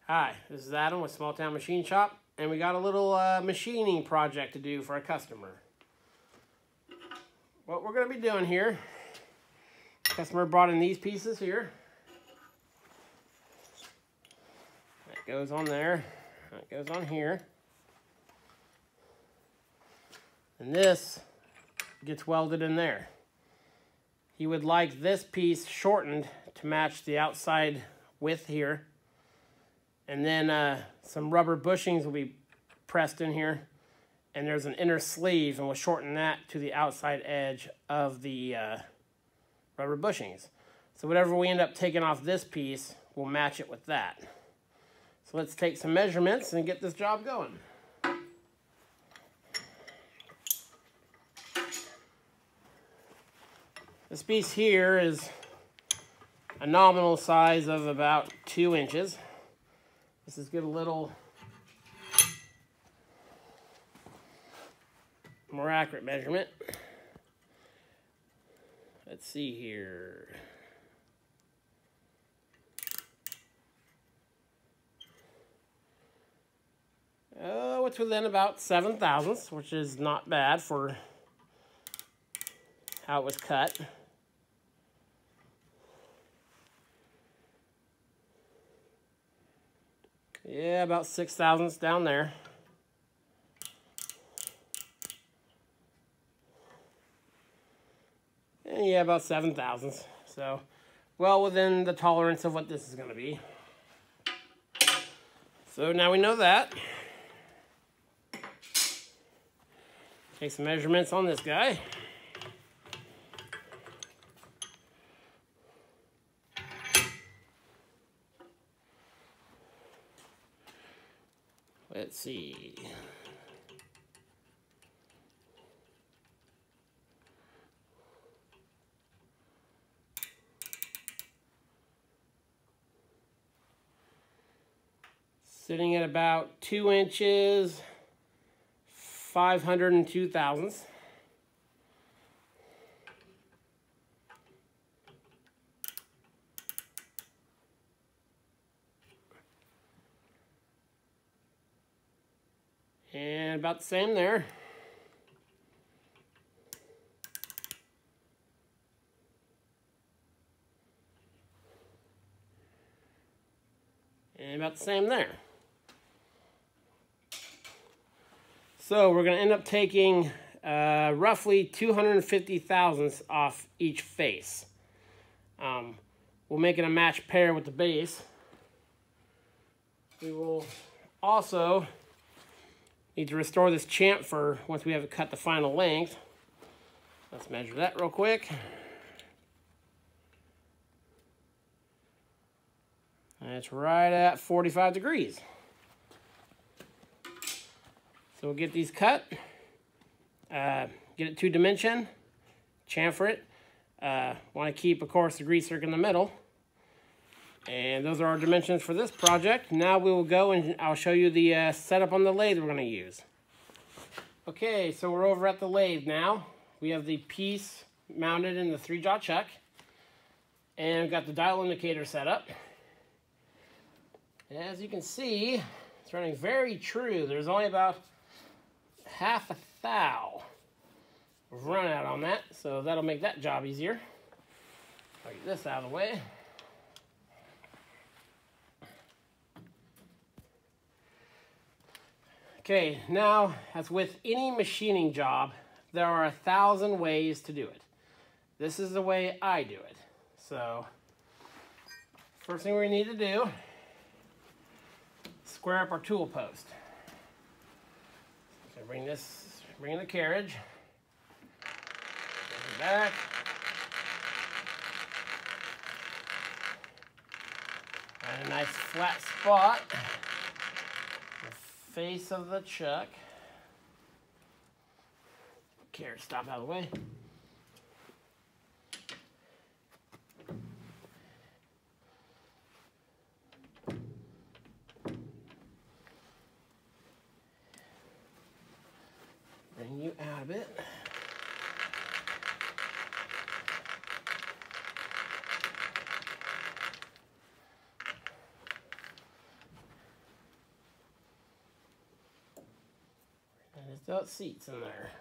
Hi, this is Adam with Small Town Machine Shop, and we got a little machining project to do for a customer. What we're going to be doing here, customer brought in these pieces here. That goes on there, that goes on here. And this gets welded in there. He would like this piece shortened to match the outside width here. And then some rubber bushings will be pressed in here. And there's an inner sleeve, and we'll shorten that to the outside edge of the rubber bushings. So whatever we end up taking off this piece, we'll match it with that. So let's take some measurements and get this job going. This piece here is a nominal size of about 2 inches. This is get a little more accurate measurement. Let's see here. Oh, it's within about 7 thousandths, which is not bad for how it was cut. Yeah, about 6 thousandths down there. And yeah, about 7 thousandths. So, well within the tolerance of what this is going to be. So now we know that. Take some measurements on this guy. Let's see. Sitting at about 2 inches, 502 thousandths. And about the same there. And about the same there. So we're going to end up taking roughly 250 thousandths off each face. We'll make it a matched pair with the base. We will also need to restore this chamfer once we have it cut the final length. Let's measure that real quick. And it's right at 45 degrees. So we'll get these cut, get it 2-dimension, chamfer it. Want to keep, of course, the grease zerk in the middle. And those are our dimensions for this project. Now we will go and I'll show you the setup on the lathe we're going to use. Okay, so we're over at the lathe now. We have the piece mounted in the 3-jaw chuck. And we've got the dial indicator set up. And as you can see, it's running very true. There's only about half a thou of run out on that, so that'll make that job easier. I'll get this out of the way. Okay, now, as with any machining job, there are 1,000 ways to do it. This is the way I do it. So, first thing we need to do, square up our tool post. So bring in the carriage, bring it back. Find a nice flat spot. Face of the chuck. Carriage stop out of the way. Bring you out of it. Just got seats in there.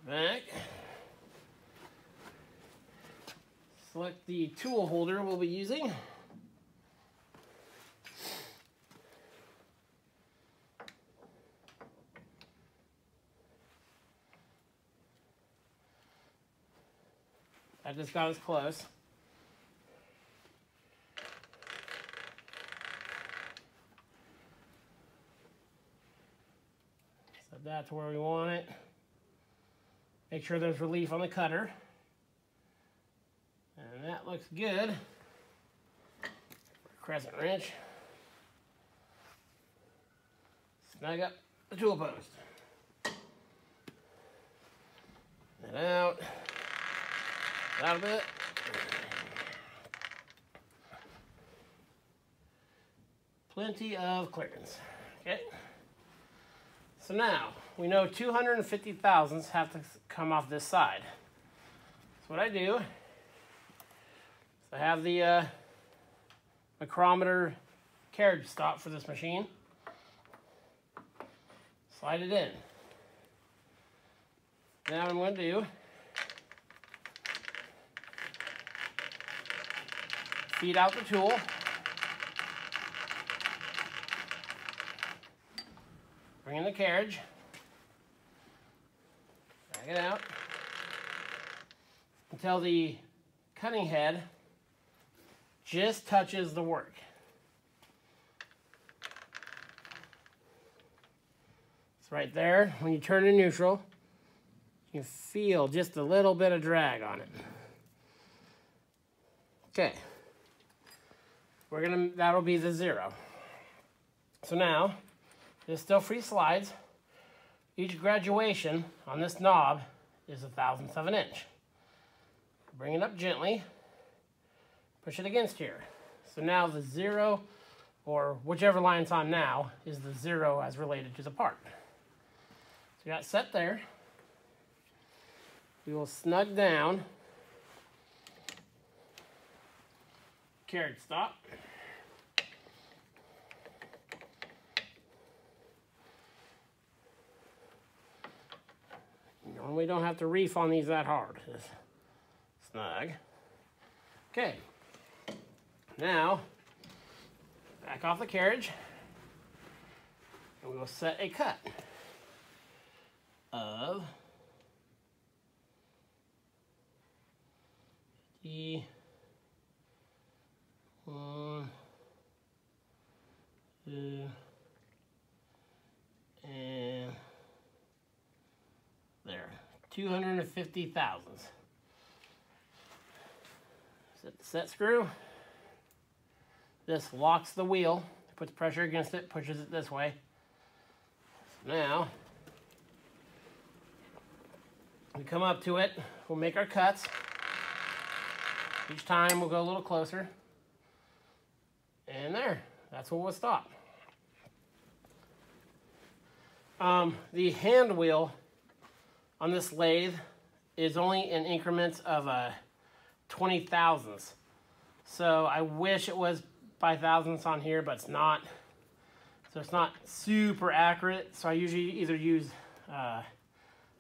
Back. Select the tool holder we'll be using. I just got as close. Set that to where we want it. Make sure there's relief on the cutter. And that looks good. Crescent wrench. Snug up the tool post. That out. Out a bit. Plenty of clearance. Okay. So now we know 250 thousandths have to come off this side. So what I do is I have the micrometer carriage stop for this machine. Slide it in. Now what I'm going to do, feed out the tool. Bring in the carriage. Drag it out until the cutting head just touches the work. It's right there. When you turn to neutral, you can feel just a little bit of drag on it. Okay. That'll be the 0. So now, this still free slides. Each graduation on this knob is 1/1000th of an inch. Bring it up gently, push it against here. So now the 0, or whichever line it's on now, is the 0 as related to the part. So you got it set there. We will snug down. Carriage stop. We don't have to reef on these that hard. Just snug. Okay. Now, back off the carriage, and we will set a cut of 1, 2, and there, 250 thousandths. Set the set screw. This locks the wheel, puts pressure against it, pushes it this way. So now, we come up to it, we'll make our cuts. Each time we'll go a little closer. And there, that's where we'll stop. The hand wheel on this lathe is only in increments of 20 thousandths. So I wish it was by thousandths on here, but it's not. So it's not super accurate. So I usually either use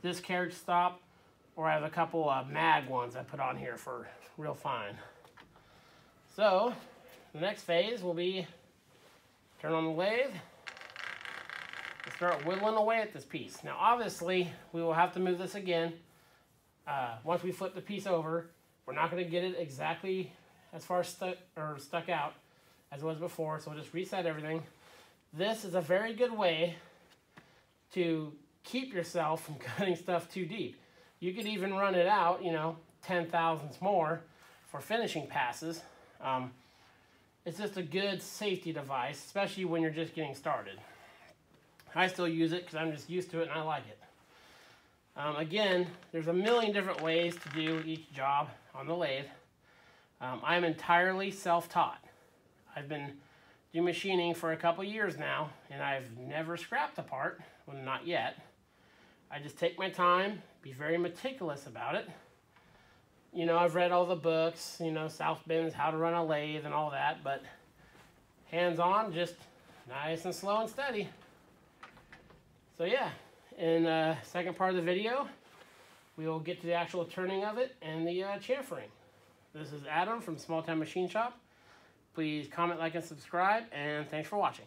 this carriage stop, or I have a couple of mag ones I put on here for real fine. So the next phase will be turn on the lathe and start whittling away at this piece. Now obviously we will have to move this again. Once we flip the piece over, we're not going to get it exactly as far stuck out as it was before, so we'll just reset everything. This is a very good way to keep yourself from cutting stuff too deep. You could even run it out, 10 thousandths more for finishing passes. It's just a good safety device, especially when you're just getting started. I still use it because I'm just used to it and I like it. Again, there's a million different ways to do each job on the lathe. I'm entirely self-taught. I've been doing machining for a couple years now, and I've never scrapped a part, well, not yet. I just take my time, be very meticulous about it. I've read all the books, South Bend's How to Run a Lathe and all that, but Hands on, just nice and slow and steady. So yeah, in the second part of the video, we will get to the actual turning of it and the chamfering. This is Adam from Small Town Machine Shop. Please comment, like, and subscribe, and thanks for watching.